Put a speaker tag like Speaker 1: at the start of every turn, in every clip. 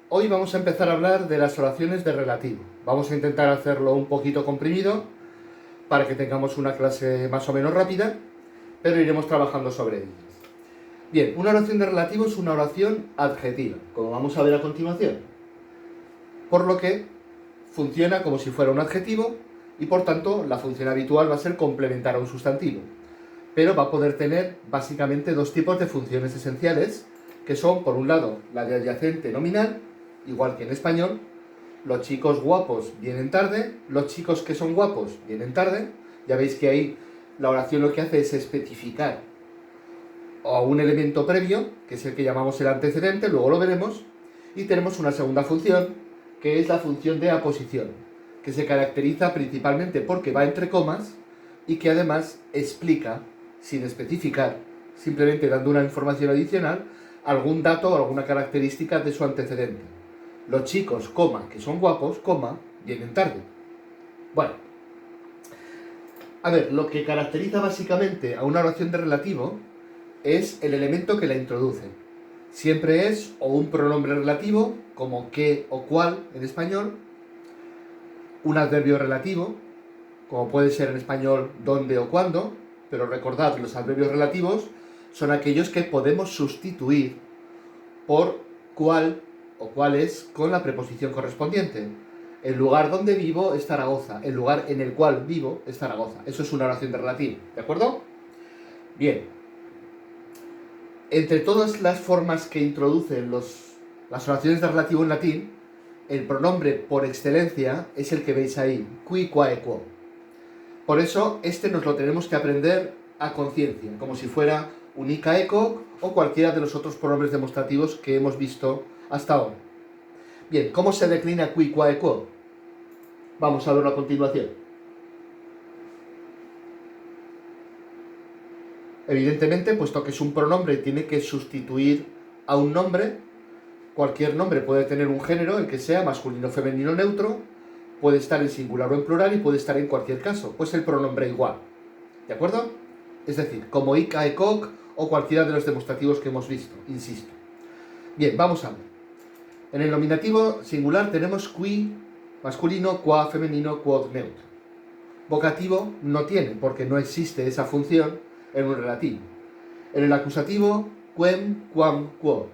Speaker 1: Hoy vamos a empezar a hablar de las oraciones de relativo. Vamos a intentar hacerlo un poquito comprimido para que tengamos una clase más o menos rápida, pero iremos trabajando sobre ellas. Bien, una oración de relativo es una oración adjetiva, como vamos a ver a continuación. Por lo que funciona como si fuera un adjetivo y por tanto la función habitual va a ser complementar a un sustantivo. Pero va a poder tener básicamente dos tipos de funciones esenciales, que son, por un lado, la de adyacente nominal, igual que en español. Los chicos guapos vienen tarde, los chicos que son guapos vienen tarde. Ya veis que ahí la oración lo que hace es especificar a un elemento previo, que es el que llamamos el antecedente, luego lo veremos, y tenemos una segunda función, que es la función de aposición, que se caracteriza principalmente porque va entre comas y que además explica, sin especificar, simplemente dando una información adicional, algún dato o alguna característica de su antecedente. Los chicos, coma, que son guapos, coma, vienen tarde. Bueno, a ver, lo que caracteriza básicamente a una oración de relativo es el elemento que la introduce. Siempre es o un pronombre relativo, como qué o cuál en español, un adverbio relativo, como puede ser en español dónde o cuándo, pero recordad que los adverbios relativos son aquellos que podemos sustituir por cuál o cuáles con la preposición correspondiente. El lugar donde vivo es Zaragoza, el lugar en el cual vivo es Zaragoza. Eso es una oración de relativo, ¿de acuerdo? Bien. Entre todas las formas que introducen las oraciones de relativo en latín, el pronombre por excelencia es el que veis ahí, qui, quae, quo. Por eso, este nos lo tenemos que aprender a conciencia, como si fuera un ica, eco o cualquiera de los otros pronombres demostrativos que hemos visto hasta ahora. Bien, ¿cómo se declina qui, quae, quo? Vamos a verlo a continuación. Evidentemente, puesto que es un pronombre y tiene que sustituir a un nombre, cualquier nombre puede tener un género, el que sea, masculino, femenino, neutro, puede estar en singular o en plural y puede estar en cualquier caso, pues el pronombre igual. ¿De acuerdo? Es decir, como ica, ecoc o cualquiera de los demostrativos que hemos visto, insisto. Bien, vamos a ver. En el nominativo singular tenemos qui masculino, qua femenino, quod neutro. Vocativo no tiene, porque no existe esa función en un relativo. En el acusativo, quem, quam, quo.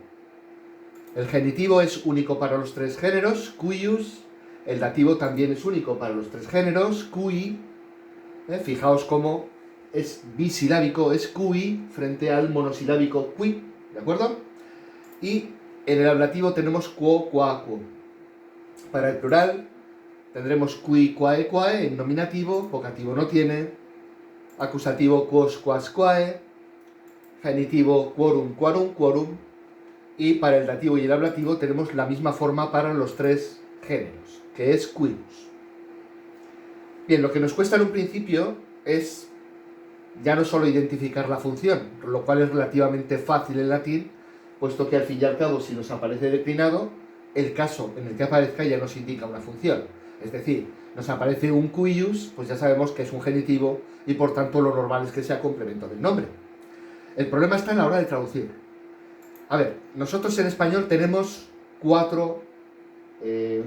Speaker 1: El genitivo es único para los tres géneros, cuius. El dativo también es único para los tres géneros, cui. Fijaos cómo es bisilábico, es cui, frente al monosilábico qui, ¿de acuerdo? Y en el ablativo tenemos quo, qua, quo. Para el plural tendremos qui, quae, quae, en nominativo, vocativo no tiene, acusativo quos, quas, quae, genitivo quorum, quorum, quorum, y para el dativo y el ablativo tenemos la misma forma para los tres géneros, que es quibus. Bien, lo que nos cuesta en un principio es ya no solo identificar la función, lo cual es relativamente fácil en latín, puesto que al fin y al cabo, si nos aparece declinado, el caso en el que aparezca ya nos indica una función. Es decir, nos aparece un cuius, pues ya sabemos que es un genitivo y por tanto lo normal es que sea complemento del nombre. El problema está en la hora de traducir. A ver, nosotros en español tenemos 4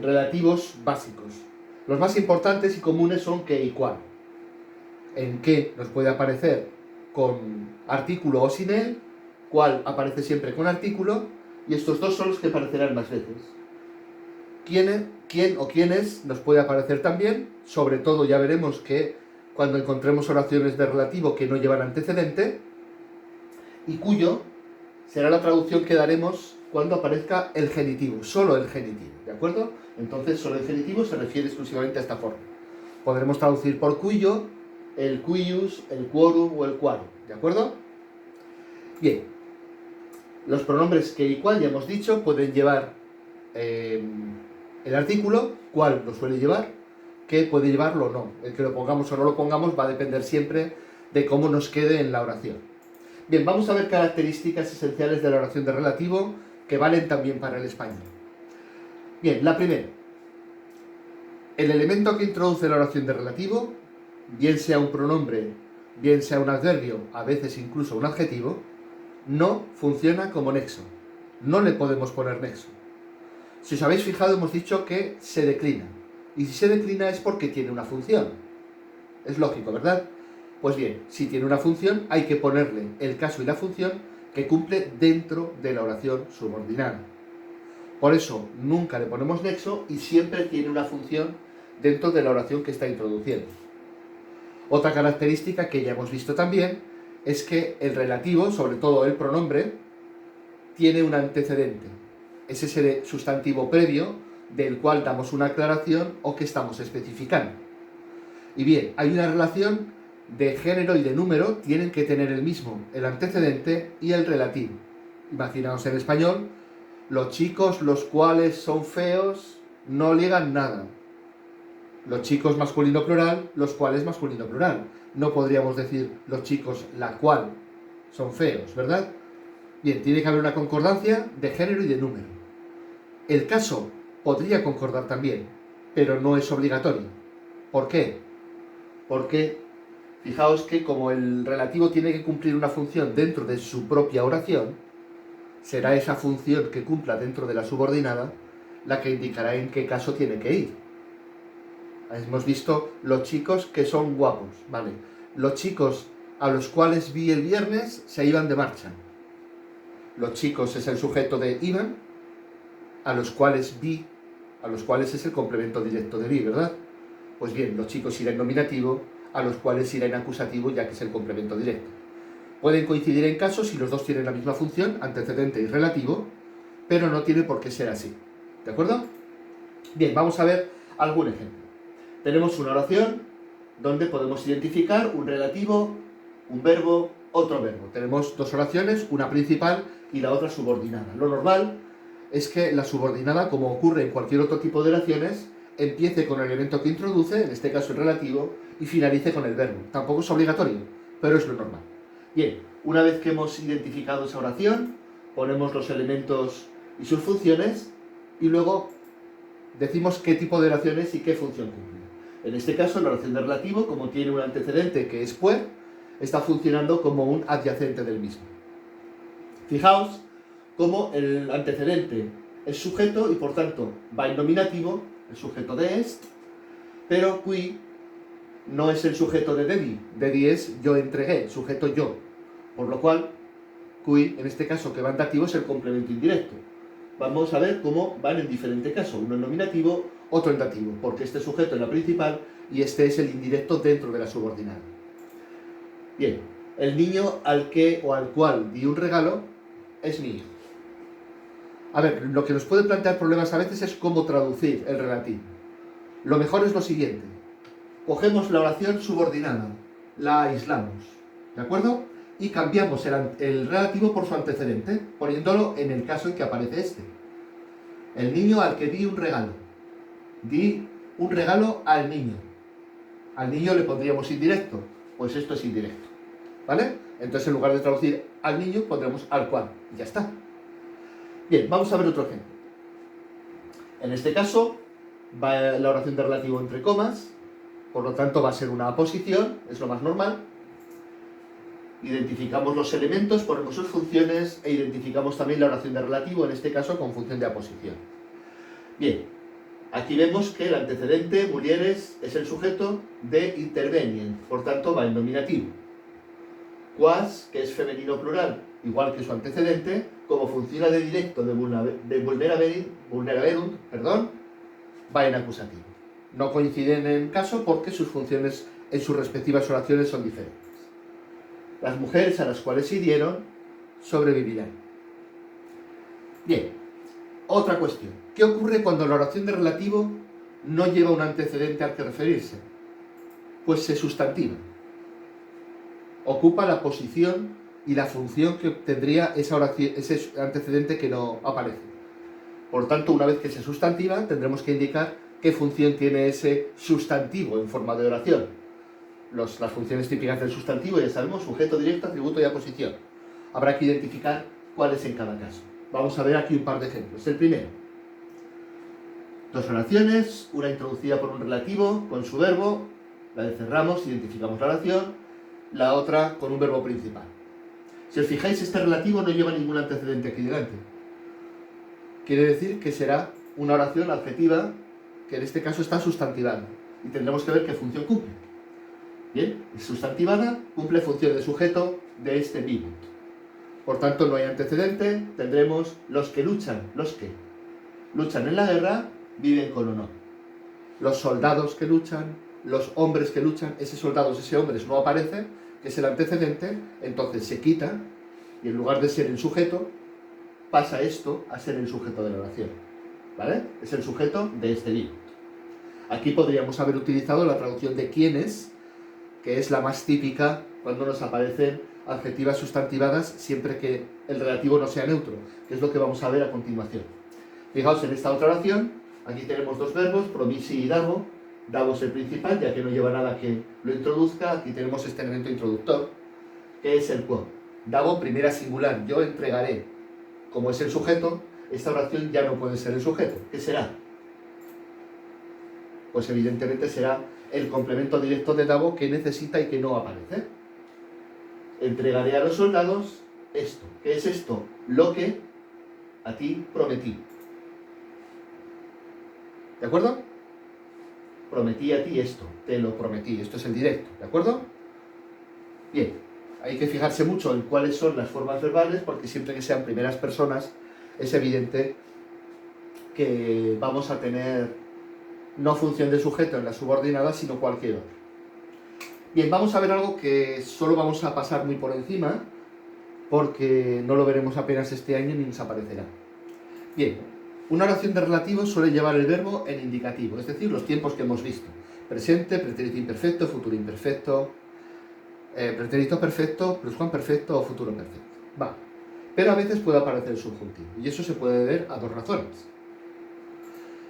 Speaker 1: relativos básicos. Los más importantes y comunes son que y cual. En que nos puede aparecer con artículo o sin él, cual aparece siempre con artículo, y estos dos son los que aparecerán más veces. Quién o quiénes nos puede aparecer también, sobre todo ya veremos que cuando encontremos oraciones de relativo que no llevan antecedente, y cuyo será la traducción que daremos cuando aparezca el genitivo, solo el genitivo, ¿de acuerdo? Entonces, solo el genitivo se refiere exclusivamente a esta forma. Podremos traducir por cuyo, el cuius, el quorum o el quorum, ¿de acuerdo? Bien, los pronombres que y cual ya hemos dicho pueden llevar el artículo, cuál lo suele llevar, que puede llevarlo o no. El que lo pongamos o no lo pongamos va a depender siempre de cómo nos quede en la oración. Bien, vamos a ver características esenciales de la oración de relativo que valen también para el español. Bien, la primera. El elemento que introduce la oración de relativo, bien sea un pronombre, bien sea un adverbio, a veces incluso un adjetivo, no funciona como nexo. No le podemos poner nexo. Si os habéis fijado, hemos dicho que se declina. Y si se declina es porque tiene una función. Es lógico, ¿verdad? Pues bien, si tiene una función, hay que ponerle el caso y la función que cumple dentro de la oración subordinada. Por eso, nunca le ponemos nexo y siempre tiene una función dentro de la oración que está introduciendo. Otra característica que ya hemos visto también es que el relativo, sobre todo el pronombre, tiene un antecedente. Es ese sustantivo previo del cual damos una aclaración o que estamos especificando. Y bien, hay una relación de género y de número, tienen que tener el mismo, el antecedente y el relativo. Imaginaos en español, los chicos los cuales son feos no ligan nada. Los chicos masculino plural, los cuales masculino plural. No podríamos decir los chicos la cual son feos, ¿verdad? Bien, tiene que haber una concordancia de género y de número. El caso podría concordar también, pero no es obligatorio. ¿Por qué? Porque fijaos que como el relativo tiene que cumplir una función dentro de su propia oración, será esa función que cumpla dentro de la subordinada la que indicará en qué caso tiene que ir. Hemos visto los chicos que son guapos, ¿vale? Los chicos a los cuales vi el viernes se iban de marcha. Los chicos es el sujeto de iban, a los cuales vi, a los cuales es el complemento directo de vi, ¿verdad? Pues bien, los chicos irá en nominativo, a los cuales irá en acusativo, ya que es el complemento directo. Pueden coincidir en casos si los dos tienen la misma función, antecedente y relativo, pero no tiene por qué ser así. ¿De acuerdo? Bien, vamos a ver algún ejemplo. Tenemos una oración donde podemos identificar un relativo, un verbo, otro verbo. Tenemos dos oraciones, una principal y la otra subordinada. Lo normal es que la subordinada, como ocurre en cualquier otro tipo de oraciones, empiece con el elemento que introduce, en este caso el relativo, y finalice con el verbo. Tampoco es obligatorio, pero es lo normal. Bien, una vez que hemos identificado esa oración, ponemos los elementos y sus funciones, y luego decimos qué tipo de oración es y qué función cumple. En este caso, la oración de relativo, como tiene un antecedente que es puer, está funcionando como un adyacente del mismo. Fijaos cómo el antecedente es sujeto y por tanto va en nominativo, el sujeto de est, pero qui no es el sujeto de dedi. Dedi es yo entregué, sujeto yo. Por lo cual, qui, en este caso que va en dativo, es el complemento indirecto. Vamos a ver cómo van en diferente caso, uno en nominativo, otro en dativo, porque este sujeto es la principal y este es el indirecto dentro de la subordinada. Bien, el niño al que o al cual di un regalo es mi hijo. A ver, lo que nos puede plantear problemas a veces es cómo traducir el relativo. Lo mejor es lo siguiente. Cogemos la oración subordinada, la aislamos, ¿de acuerdo? Y cambiamos el relativo por su antecedente, poniéndolo en el caso en que aparece este. El niño al que di un regalo. Di un regalo al niño. Al niño le pondríamos indirecto, pues esto es indirecto, ¿vale? Entonces en lugar de traducir al niño, pondremos al cual, y ya está. Bien, vamos a ver otro ejemplo. En este caso, va la oración de relativo entre comas, por lo tanto va a ser una aposición, es lo más normal. Identificamos los elementos, ponemos sus funciones e identificamos también la oración de relativo, en este caso con función de aposición. Bien, aquí vemos que el antecedente, mulieres, es el sujeto de intervenient, por tanto va en nominativo. Quas, que es femenino plural, igual que su antecedente, como funciona de directo de vulneraverunt, va en acusativo. No coinciden en caso porque sus funciones en sus respectivas oraciones son diferentes. Las mujeres a las cuales hirieron sobrevivirán. Bien, otra cuestión. ¿Qué ocurre cuando la oración de relativo no lleva un antecedente al que referirse? Pues se sustantiva. Ocupa la posición y la función que tendría esa oración, ese antecedente que no aparece. Por tanto, una vez que se sustantiva, tendremos que indicar qué función tiene ese sustantivo en forma de oración. Las funciones típicas del sustantivo, ya sabemos, sujeto, directo, atributo y aposición. Habrá que identificar cuáles en cada caso. Vamos a ver aquí un par de ejemplos. El primero. Dos oraciones, una introducida por un relativo con su verbo, la cerramos, identificamos la oración, la otra con un verbo principal. Si os fijáis, este relativo no lleva ningún antecedente aquí delante. Quiere decir que será una oración adjetiva que en este caso está sustantivada y tendremos que ver qué función cumple. Bien, es sustantivada, cumple función de sujeto de este vivut. Por tanto, no hay antecedente, tendremos los que luchan en la guerra, viven con honor. Los soldados que luchan, los hombres que luchan, ese soldados, ese hombres no aparece, que es el antecedente, entonces se quita y en lugar de ser el sujeto, pasa esto a ser el sujeto de la oración. ¿Vale? Es el sujeto de este vivut. Aquí podríamos haber utilizado la traducción de quiénes, que es la más típica cuando nos aparecen adjetivas sustantivadas siempre que el relativo no sea neutro, que es lo que vamos a ver a continuación. Fijaos en esta otra oración, aquí tenemos dos verbos, promisi y dabo. Dabo es el principal, ya que no lleva nada que lo introduzca. Aquí tenemos este elemento introductor, que es el quo. Dabo, primera singular, yo entregaré. Como es el sujeto, esta oración ya no puede ser el sujeto. ¿Qué será? Pues evidentemente será el complemento directo de dabo que necesita y que no aparece. Entregaré a los soldados esto. ¿Qué es esto? Lo que a ti prometí. ¿De acuerdo? Prometí a ti esto, te lo prometí. Esto es el directo, ¿de acuerdo? Bien, hay que fijarse mucho en cuáles son las formas verbales, porque siempre que sean primeras personas, es evidente que vamos a tener no función de sujeto en la subordinada, sino cualquier otra. Bien, vamos a ver algo que solo vamos a pasar muy por encima, porque no lo veremos apenas este año ni nos aparecerá. Bien, una oración de relativo suele llevar el verbo en indicativo, es decir, los tiempos que hemos visto. Presente, pretérito imperfecto, futuro imperfecto, pretérito perfecto, pluscuamperfecto o futuro perfecto. Va. Pero a veces puede aparecer el subjuntivo, y eso se puede deber a dos razones.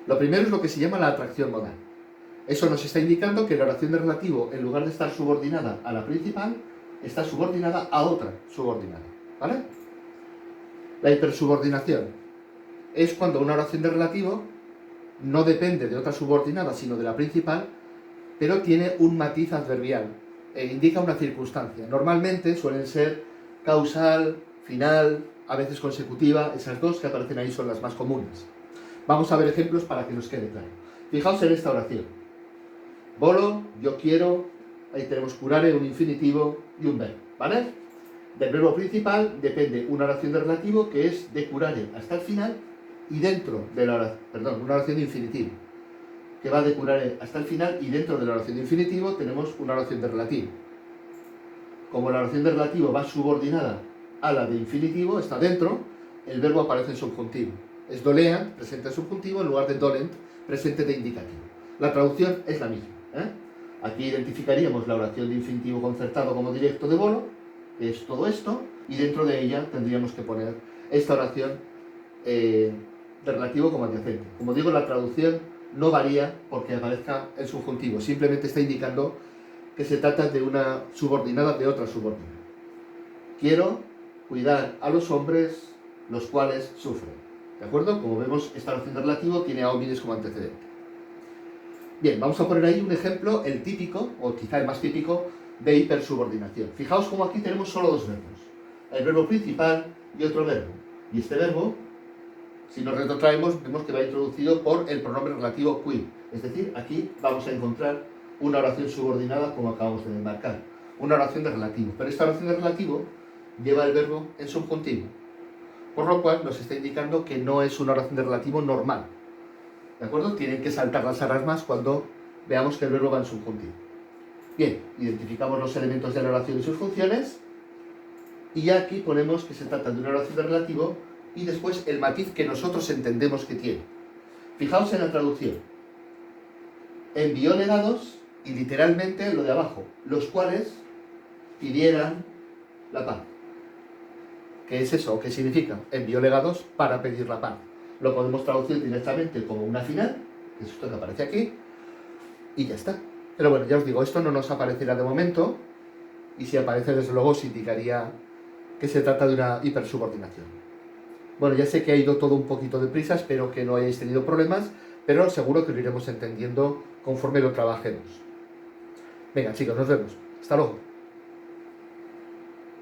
Speaker 1: Lo primero es lo que se llama la atracción modal. Eso nos está indicando que la oración de relativo, en lugar de estar subordinada a la principal, está subordinada a otra subordinada. ¿Vale? La hipersubordinación es cuando una oración de relativo no depende de otra subordinada, sino de la principal, pero tiene un matiz adverbial e indica una circunstancia. Normalmente suelen ser causal, final, a veces consecutiva. Esas dos que aparecen ahí son las más comunes. Vamos a ver ejemplos para que nos quede claro. Fijaos en esta oración. Volo, yo quiero, ahí tenemos curare, un infinitivo y un verbo, ¿vale? Del verbo principal depende una oración de relativo que es de curare hasta el final y dentro de la oración, una oración de infinitivo que va de curare hasta el final y dentro de la oración de infinitivo tenemos una oración de relativo. Como la oración de relativo va subordinada a la de infinitivo, está dentro, el verbo aparece en subjuntivo. Es doleant, presente de subjuntivo, en lugar de dolent, presente de indicativo. La traducción es la misma. Aquí identificaríamos la oración de infinitivo concertado como directo de volo, que es todo esto, y dentro de ella tendríamos que poner esta oración de relativo como adyacente. Como digo, la traducción no varía porque aparezca el subjuntivo, simplemente está indicando que se trata de una subordinada de otra subordinada. Quiero cuidar a los hombres los cuales sufren. ¿De acuerdo? Como vemos, esta oración de relativo tiene a homines como antecedente. Bien, vamos a poner ahí un ejemplo, el típico, o quizá el más típico, de hipersubordinación. Fijaos como aquí tenemos solo dos verbos. El verbo principal y otro verbo. Y este verbo, si nos retrotraemos, vemos que va introducido por el pronombre relativo qui. Es decir, aquí vamos a encontrar una oración subordinada como acabamos de marcar. Una oración de relativo. Pero esta oración de relativo lleva el verbo en subjuntivo. Por lo cual nos está indicando que no es una oración de relativo normal. ¿De acuerdo? Tienen que saltar las alarmas cuando veamos que el verbo va en subjuntivo. Bien, identificamos los elementos de la oración y sus funciones. Y ya aquí ponemos que se trata de una oración de relativo y después el matiz que nosotros entendemos que tiene. Fijaos en la traducción. Envió legados y literalmente lo de abajo, los cuales pidieran la paz. ¿Qué es eso? ¿Qué significa? Envió legados para pedir la paz. Lo podemos traducir directamente como una final, que es esto que aparece aquí, y ya está. Pero bueno, ya os digo, esto no nos aparecerá de momento, y si aparece desde luego os indicaría que se trata de una hipersubordinación. Bueno, ya sé que ha ido todo un poquito deprisa, espero que no hayáis tenido problemas, pero seguro que lo iremos entendiendo conforme lo trabajemos. Venga chicos, nos vemos. Hasta luego.